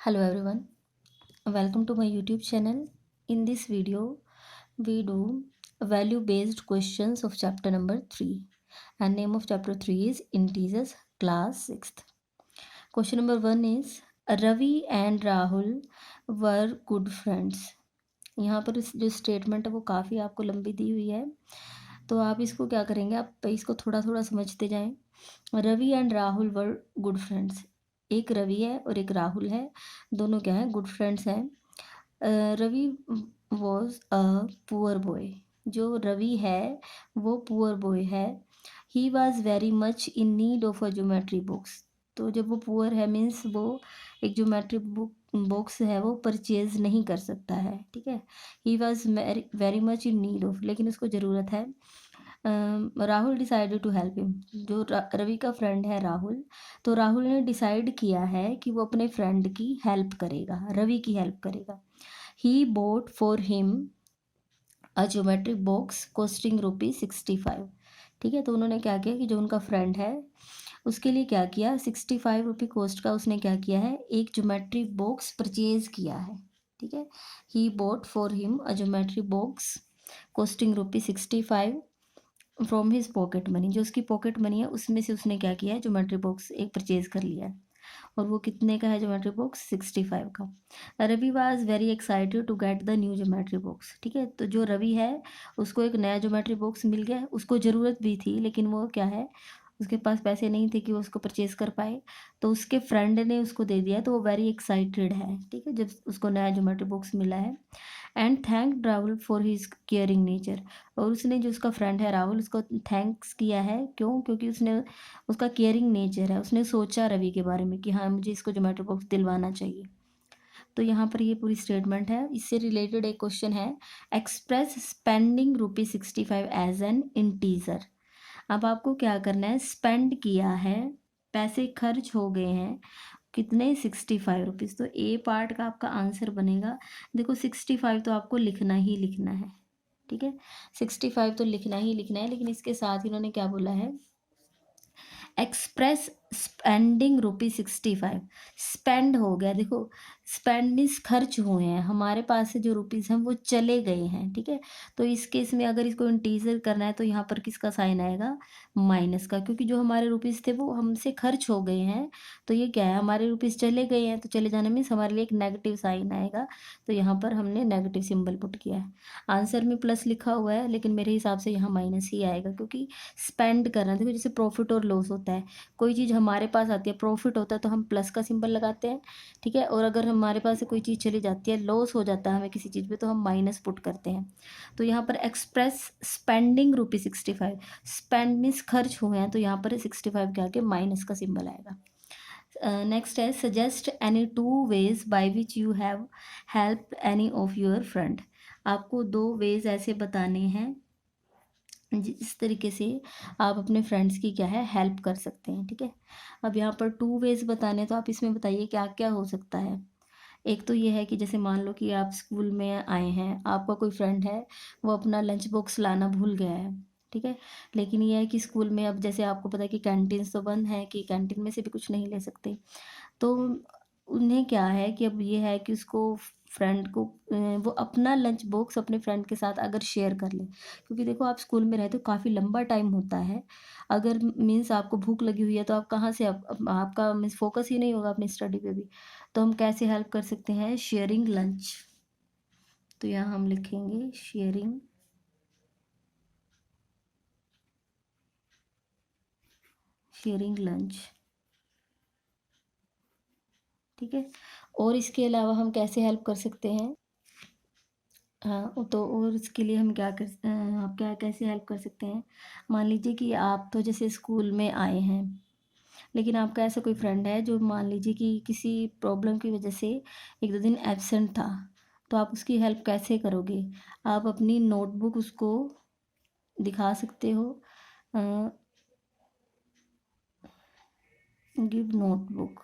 Hello everyone, welcome to my YouTube channel. In this video, we do value based questions of chapter number 3, and name of chapter 3 is Integers, class 6th. Question number 1 is Ravi and Rahul were good friends. यहाँ पर जो statement है वो काफ़ी आपको लंबी दी हुई है, तो आप इसको क्या करेंगे, आप इसको थोड़ा थोड़ा समझते जाएं। Ravi and Rahul were good friends, एक रवि है और एक राहुल है, दोनों क्या है, गुड फ्रेंड्स हैं। Ravi was a poor boy, जो रवि है वो पुअर बॉय है। He was very much in need of a geometry books, तो जब वो पुअर है मीन्स वो एक ज्योमेट्री बॉक्स है वो परचेज नहीं कर सकता है, ठीक है। He was very much in need of, लेकिन उसको ज़रूरत है। Rahul decided to help him, जो रवि का फ्रेंड है राहुल, तो राहुल ने डिसाइड किया है कि वो अपने फ्रेंड की हेल्प करेगा, रवि की हेल्प करेगा। He bought for him a geometric box costing ₹65, ठीक है। तो उन्होंने क्या किया कि जो उनका फ्रेंड है उसके लिए क्या किया, ₹65 कॉस्ट का उसने क्या किया है, एक ज्योमेट्री बॉक्स परचेज किया है, ठीक है। He bought for him a geometry box costing ₹65 from his pocket money, जो उसकी पॉकेट मनी है उसमें से उसने क्या किया है, ज्योमेट्री बॉक्स एक परचेज कर लिया है। और वो कितने का है ज्योमेट्री बॉक्स, 65 का। Ravi was very excited to get the new geometry box, ठीक है। तो जो रवि है उसको एक नया ज्योमेट्री बॉक्स मिल गया, उसको ज़रूरत भी थी लेकिन वो क्या है, उसके पास पैसे नहीं थे कि वो उसको परचेज कर पाए, तो उसके फ्रेंड ने उसको दे दिया, तो वो वेरी एक्साइटेड है, ठीक है, जब उसको नया ज्योमेट्री बॉक्स मिला है। And thank Rahul for his caring nature, और उसने जो उसका फ्रेंड है राहुल उसको थैंक्स किया है, क्यों, क्योंकि उसने उसका केयरिंग नेचर है, उसने सोचा रवि के बारे में कि हाँ मुझे इसको ज्योमेट्री बॉक्स दिलवाना चाहिए। तो यहाँ पर ये पूरी स्टेटमेंट है। इससे रिलेटेड एक क्वेश्चन है, express spending ₹65 as an integer. अब आपको क्या करना है, स्पेंड किया है, पैसे खर्च हो गए हैं, कितने, ₹65। तो ए पार्ट का आपका आंसर बनेगा, देखो 65 तो आपको लिखना ही लिखना है, ठीक है, 65 तो लिखना ही लिखना है, लेकिन इसके साथ इन्होंने क्या बोला है, एक्सप्रेस स्पेंडिंग ₹65, स्पेंड हो गया, देखो स्पेंड मीन्स खर्च हुए हैं, हमारे पास से जो रुपीज़ हैं वो चले गए हैं, ठीक है। तो इस केस में अगर इसको इंटीजर करना है तो यहाँ पर किसका साइन आएगा, माइनस का, क्योंकि जो हमारे रुपीज़ थे वो हमसे खर्च हो गए हैं, तो ये क्या है, हमारे रुपीज़ चले गए हैं, तो चले जाने मीन्स हमारे लिए एक नेगेटिव साइन आएगा, तो यहाँ पर हमने नेगेटिव सिंबल पुट किया है। आंसर में प्लस लिखा हुआ है लेकिन मेरे हिसाब से यहाँ माइनस ही आएगा, क्योंकि स्पेंड करना, देखो जैसे प्रॉफिट और लॉस होता है, कोई चीज़ हमारे पास आती है, प्रॉफिट होता है तो हम प्लस का सिंबल लगाते हैं, ठीक है, और अगर हमारे पास से कोई चीज़ चली जाती है, लॉस हो जाता है हमें किसी चीज़ पे, तो हम माइनस पुट करते हैं। तो यहाँ पर एक्सप्रेस स्पेंडिंग ₹65, स्पेंड मीन्स खर्च हुए हैं, तो यहाँ पर 65 के आगे माइनस का सिंबल आएगा। नेक्स्ट है, suggest any 2 veg by which you have help any of your friend. आपको 2 वेज ऐसे बताने हैं जिस तरीके से आप अपने फ्रेंड्स की क्या है, हेल्प कर सकते हैं, ठीक है। अब यहाँ पर 2 वेज बताने, तो आप इसमें बताइए क्या क्या हो सकता है। एक तो ये है कि जैसे मान लो कि आप स्कूल में आए हैं, आपका कोई फ्रेंड है वो अपना लंच बॉक्स लाना भूल गया है, ठीक है, लेकिन ये है कि स्कूल में अब जैसे आपको पता है कि कैंटीन्स तो बंद है, कि कैंटीन में से भी कुछ नहीं ले सकते, तो उन्हें क्या है कि अब ये है कि उसको फ्रेंड को वो अपना लंच बॉक्स अपने फ्रेंड के साथ अगर शेयर कर ले, क्योंकि देखो आप स्कूल में रहते हो, काफ़ी लंबा टाइम होता है, अगर मीन्स आपको भूख लगी हुई है तो आप कहाँ से आपका मीन्स फोकस ही नहीं होगा अपनी स्टडी पे भी, तो हम कैसे हेल्प कर सकते हैं, शेयरिंग लंच। तो यहाँ हम लिखेंगे शेयरिंग लंच, ठीक है। और इसके अलावा हम कैसे हेल्प कर सकते हैं, हाँ, तो और इसके लिए हम आप क्या कैसे हेल्प कर सकते हैं, मान लीजिए कि आप तो जैसे स्कूल में आए हैं, लेकिन आपका ऐसा कोई फ्रेंड है जो मान लीजिए कि किसी प्रॉब्लम की वजह से 1-2 दिन एब्सेंट था, तो आप उसकी हेल्प कैसे करोगे, आप अपनी नोटबुक उसको दिखा सकते हो, गिव नोटबुक,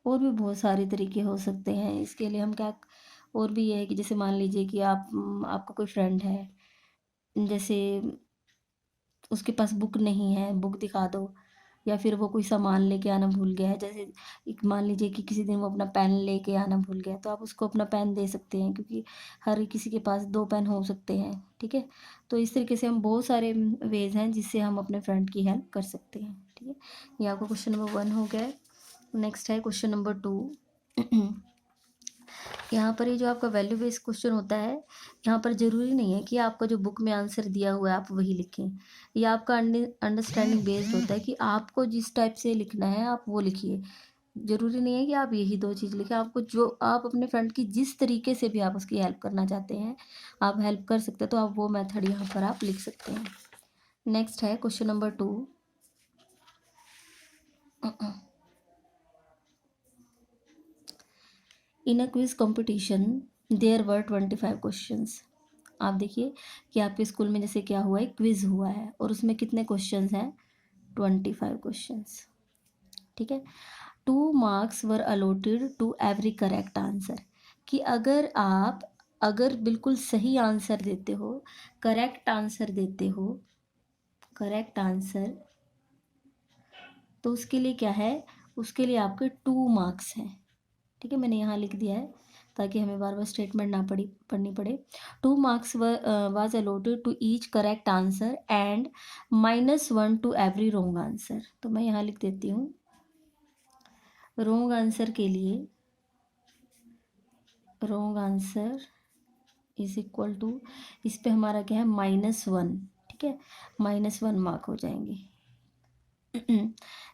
और भी बहुत सारे तरीके हो सकते हैं इसके लिए हम क्या, और भी ये है कि जैसे मान लीजिए कि आपका कोई फ्रेंड है, जैसे उसके पास बुक नहीं है, बुक दिखा दो, या फिर वो कोई सामान लेके आना भूल गया है, जैसे एक मान लीजिए कि किसी दिन वो अपना पेन लेके आना भूल गया, तो आप उसको अपना पेन दे सकते हैं, क्योंकि हर किसी के पास 2 पेन हो सकते हैं, ठीक है। तो इस तरीके से हम बहुत सारे वेज हैं जिससे हम अपने फ्रेंड की हेल्प कर सकते हैं, ठीक है। ये आपका क्वेश्चन नंबर 1 हो गया है। नेक्स्ट है क्वेश्चन नंबर 2। यहाँ पर ये जो आपका वैल्यू बेस्ड क्वेश्चन होता है, यहाँ पर ज़रूरी नहीं है कि आपका जो बुक में आंसर दिया हुआ है आप वही लिखें। ये आपका अंडरस्टैंडिंग बेस्ड होता है कि आपको जिस टाइप से लिखना है आप वो लिखिए। ज़रूरी नहीं है कि आप यही 2 चीज़ लिखें, आपको जो आप अपने फ्रेंड की जिस तरीके से भी आप उसकी हेल्प करना चाहते हैं, आप हेल्प कर सकते हैं, तो आप वो मेथड यहाँ पर आप लिख सकते हैं। नेक्स्ट है question number 2। In a quiz competition there were 25 questions. आप देखिए कि आपके स्कूल में जैसे क्या हुआ है, क्विज हुआ है और उसमें कितने क्वेश्चंस हैं, 25 क्वेश्चंस, ठीक है। 2 marks were allotted to every correct answer, कि अगर बिल्कुल सही आंसर देते हो, करेक्ट आंसर देते हो, करेक्ट आंसर, तो उसके लिए क्या है, उसके लिए आपके 2 मार्क्स हैं, ठीक है। मैंने यहाँ लिख दिया है ताकि हमें बार बार स्टेटमेंट ना पढ़नी पड़े। 2 marks was allotted to each correct answer and -1 to every wrong answer. तो मैं यहाँ लिख देती हूँ, रॉन्ग आंसर के लिए wrong answer is equal to, इस पे हमारा क्या है, -1, ठीक है, -1 मार्क हो जाएंगे।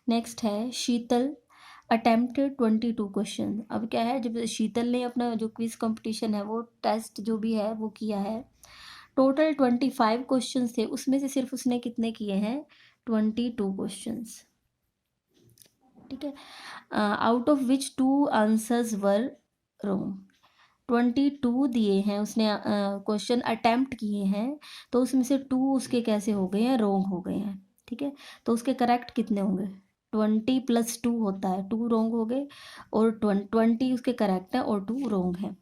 नेक्स्ट है शीतल अटेम्प्टेड 22 क्वेश्चन। अब क्या है, जब शीतल ने अपना जो क्विज कंपटीशन है, वो टेस्ट जो भी है वो किया है, टोटल 25 क्वेश्चन थे, उसमें से सिर्फ उसने कितने किए हैं, 22 क्वेश्चंस, ठीक है। Out of which 2 answers were wrong. 22 दिए हैं उसने, क्वेश्चन अटेम्प्ट किए हैं, तो उसमें से 2 उसके कैसे हो गए हैं, रॉन्ग हो गए हैं, ठीक है। तो उसके करेक्ट कितने होंगे, 20 + 2 होता है, 2 रॉन्ग हो गए और 20 उसके करेक्ट हैं और 2 रॉन्ग हैं।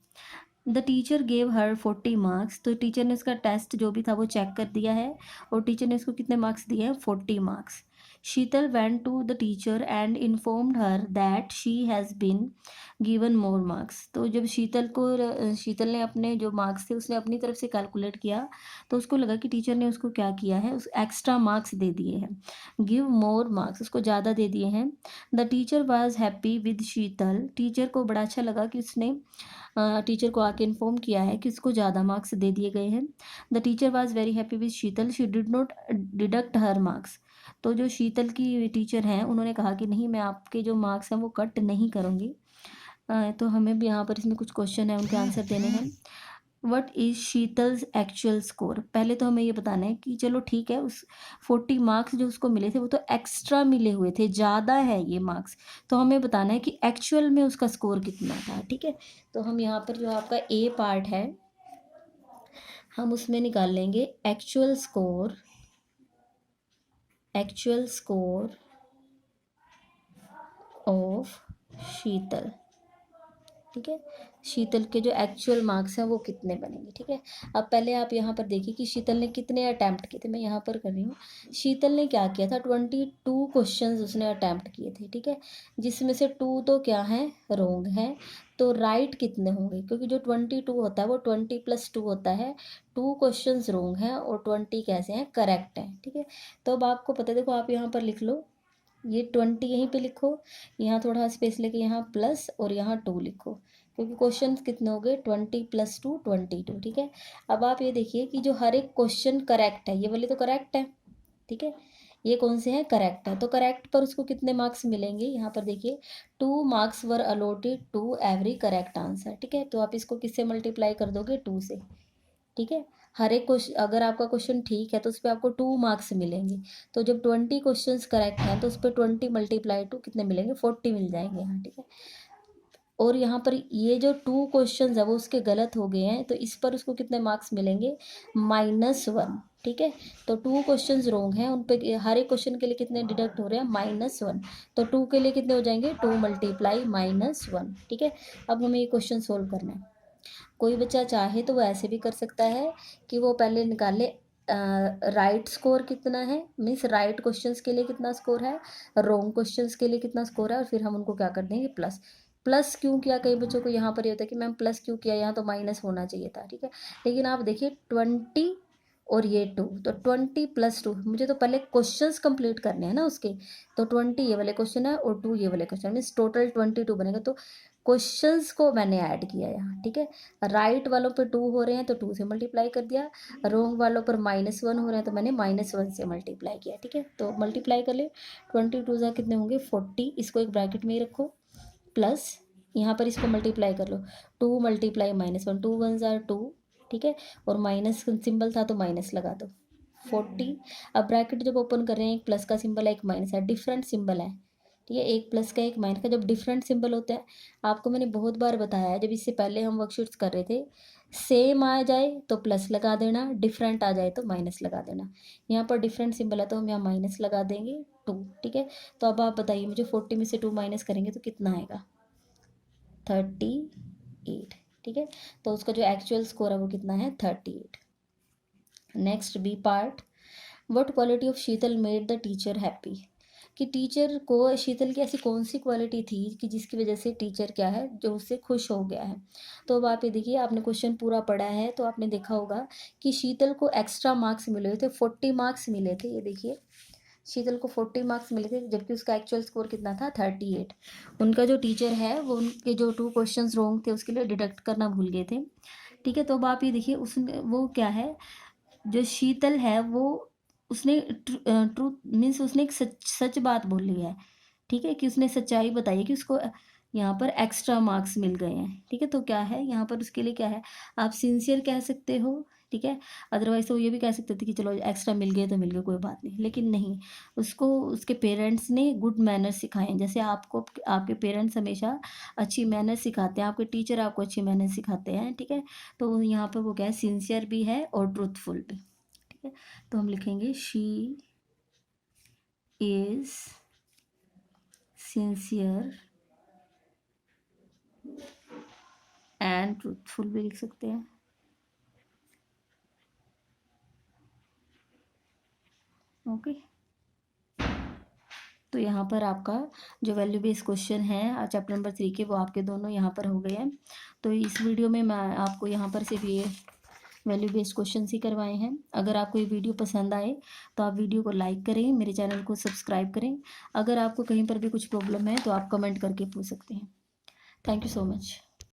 The teacher gave her 40 marks, तो टीचर ने उसका टेस्ट जो भी था वो चेक कर दिया है और टीचर ने उसको कितने मार्क्स दिए हैं, 40 marks. Sheetal went to the teacher and informed her that she has been given more marks. तो जब शीतल ने अपने जो मार्क्स थे उसने अपनी तरफ से कैलकुलेट किया, तो उसको लगा कि टीचर ने उसको क्या किया है, उस एक्स्ट्रा मार्क्स दे दिए हैं, गिव मोर मार्क्स, उसको ज़्यादा दे दिए हैं। The teacher was happy with Sheetal, teacher को बड़ा अच्छा लगा कि उसने टीचर को आके इन्फॉर्म किया है कि उसको ज़्यादा मार्क्स दे दिए गए हैं। The teacher was very happy with Sheetal, she did not deduct her marks. तो जो शीतल की टीचर हैं उन्होंने कहा कि नहीं, मैं आपके जो मार्क्स हैं वो कट नहीं करूँगी। तो हमें भी यहाँ पर इसमें कुछ क्वेश्चन है, उनके आंसर देने हैं। What is Sheetal's actual score. पहले तो हमें ये बताना है कि चलो ठीक है, उस 40 मार्क्स जो उसको मिले थे वो तो एक्स्ट्रा मिले हुए थे, ज़्यादा है ये मार्क्स, तो हमें बताना है कि एक्चुअल में उसका स्कोर कितना था, ठीक है। तो हम यहाँ पर जो आपका ए पार्ट है हम उसमें निकाल लेंगे actual score, actual score of Sheetal, ठीक है। शीतल के जो एक्चुअल मार्क्स हैं वो कितने बनेंगे, ठीक है। अब पहले आप यहाँ पर देखिए कि शीतल ने कितने अटैम्प्ट किए थे, मैं यहाँ पर कर रही हूँ। शीतल ने क्या किया था, 22 क्वेश्चंस उसने अटैम्प्ट किए थे, ठीक है, जिसमें से 2 तो क्या हैं, रॉन्ग हैं। तो राइट कितने होंगे, क्योंकि जो 22 होता है वो 20 + 2 होता है, 2 क्वेश्चंस रॉन्ग हैं और 20 कैसे हैं, करेक्ट हैं, ठीक है। तो अब आपको पता है, देखो आप यहाँ पर लिख लो, ये 20 यहीं पे लिखो, यहाँ थोड़ा स्पेस लेके यहाँ प्लस और यहाँ 2 लिखो, क्योंकि क्वेश्चन कितने हो गए, 20 + 2 22, ठीक है। अब आप ये देखिए कि जो हर एक क्वेश्चन करेक्ट है, ये वाले तो करेक्ट है, ठीक है, ये कौन से हैं, करेक्ट है, तो करेक्ट पर उसको कितने मार्क्स मिलेंगे, यहाँ पर देखिए 2 marks were allotted to every correct answer, ठीक है। तो आप इसको किससे मल्टीप्लाई कर दोगे, 2 से, ठीक है। हर एक क्वेश्चन, अगर आपका क्वेश्चन ठीक है तो उस पर आपको 2 मार्क्स मिलेंगे, तो जब 20 क्वेश्चंस करेक्ट हैं तो उस पर 20 × 2 कितने मिलेंगे, 40 मिल जाएंगे यहाँ, ठीक है। और यहाँ पर ये जो 2 क्वेश्चंस है वो उसके गलत हो गए हैं, तो इस पर उसको कितने मार्क्स मिलेंगे, -1, ठीक है। तो 2 क्वेश्चंस रॉन्ग हैं, उन पे हर एक क्वेश्चन के लिए कितने डिडक्ट हो रहे हैं, -1, तो 2 के लिए कितने हो जाएंगे, 2 × -1, ठीक है। अब हमें ये क्वेश्चन सोल्व करना है। कोई बच्चा चाहे तो वो ऐसे भी कर सकता है कि वो पहले निकाले राइट स्कोर कितना है, मीन्स राइट क्वेश्चंस के लिए कितना स्कोर है, रॉन्ग क्वेश्चंस के लिए कितना स्कोर है, और फिर हम उनको क्या कर देंगे प्लस। प्लस क्यों किया, कई बच्चों को यहाँ पर ये होता है कि मैम प्लस क्यों किया, यहाँ तो माइनस होना चाहिए था, ठीक है। लेकिन आप देखिए 20 और ये 2, तो 20 + 2, मुझे तो पहले क्वेश्चंस कंप्लीट करने हैं ना उसके। तो 20 ये वाले क्वेश्चन है और 2 ये वाले क्वेश्चन, मीन्स टोटल 22 बनेगा। तो क्वेश्चंस को मैंने ऐड किया यहाँ, ठीक है। राइट वालों पे 2 हो रहे हैं तो 2 से मल्टीप्लाई कर दिया, रॉन्ग वालों पर -1 हो रहे हैं तो मैंने -1 से मल्टीप्लाई किया, ठीक है। तो मल्टीप्लाई कर ले, 22 जा कितने होंगे 40, इसको एक ब्रैकेट में ही रखो, प्लस यहाँ पर इसको मल्टीप्लाई कर लो, 2 × -1, 2 × 1 = 2, ठीक है। और माइनस सिंबल था तो माइनस लगा दो, 40। अब ब्रैकेट जब ओपन कर रहे हैं, एक प्लस का सिंबल है एक माइनस है, डिफरेंट सिंबल है, ठीक है। एक प्लस का एक माइनस का, जब डिफरेंट सिंबल होता है, आपको मैंने बहुत बार बताया है, जब इससे पहले हम वर्कशीट्स कर रहे थे, सेम आ जाए तो प्लस लगा देना, डिफरेंट आ जाए तो माइनस लगा देना। यहाँ पर डिफरेंट सिंबल है तो हम यहाँ माइनस लगा देंगे 2, ठीक है। तो अब आप बताइए मुझे 40 में से 2 माइनस करेंगे तो कितना आएगा, 38, ठीक है। तो उसका जो एक्चुअल स्कोर है वो कितना है 38। Next B part, what quality of Sheetal made the teacher happy, कि टीचर को शीतल की ऐसी कौन सी क्वालिटी थी कि जिसकी वजह से टीचर क्या है जो उससे खुश हो गया है। तो अब आप ये देखिए, आपने क्वेश्चन पूरा पढ़ा है तो आपने देखा होगा कि शीतल को एक्स्ट्रा मार्क्स मिले थे, 40 मार्क्स मिले थे, ये देखिए शीतल को 40 मार्क्स मिले थे, जबकि उसका एक्चुअल स्कोर कितना था 38। उनका जो टीचर है वो उनके जो 2 क्वेश्चंस रॉन्ग थे उसके लिए डिडक्ट करना भूल गए थे, ठीक है। तो अब आप ये देखिए उसने वो क्या है, जो शीतल है वो उसने ट्रूथ मीन्स उसने एक सच बात बोली है, ठीक है, कि उसने सच्चाई बताई है कि उसको यहाँ पर एक्स्ट्रा मार्क्स मिल गए हैं, ठीक है। तो क्या है यहाँ पर उसके लिए क्या है, आप सिंसियर कह सकते हो, ठीक है। अदरवाइज तो ये भी कह सकते थे कि चलो एक्स्ट्रा मिल गए तो मिल गए कोई बात नहीं, लेकिन नहीं, उसको उसके पेरेंट्स ने गुड मैनर्स सिखाए हैं। जैसे आपको आपके पेरेंट्स हमेशा अच्छी मैनर्स सिखाते हैं, आपके टीचर आपको अच्छी मैनर्स सिखाते हैं, ठीक है। तो यहाँ पर वो क्या है, सिंसियर भी है और ट्रूथफुल भी, ठीक है। तो हम लिखेंगे she is sincere and truthful भी लिख सकते हैं, ओके। तो यहाँ पर आपका जो वैल्यू बेस्ड क्वेश्चन है चैप्टर नंबर 3 के, वो आपके दोनों यहाँ पर हो गए हैं। तो इस वीडियो में मैं आपको यहाँ पर सिर्फ ये वैल्यू बेस्ड क्वेश्चन ही करवाए हैं। अगर आपको ये वीडियो पसंद आए तो आप वीडियो को लाइक करें, मेरे चैनल को सब्सक्राइब करें। अगर आपको कहीं पर भी कुछ प्रॉब्लम है तो आप कमेंट करके पूछ सकते हैं। Thank you so much.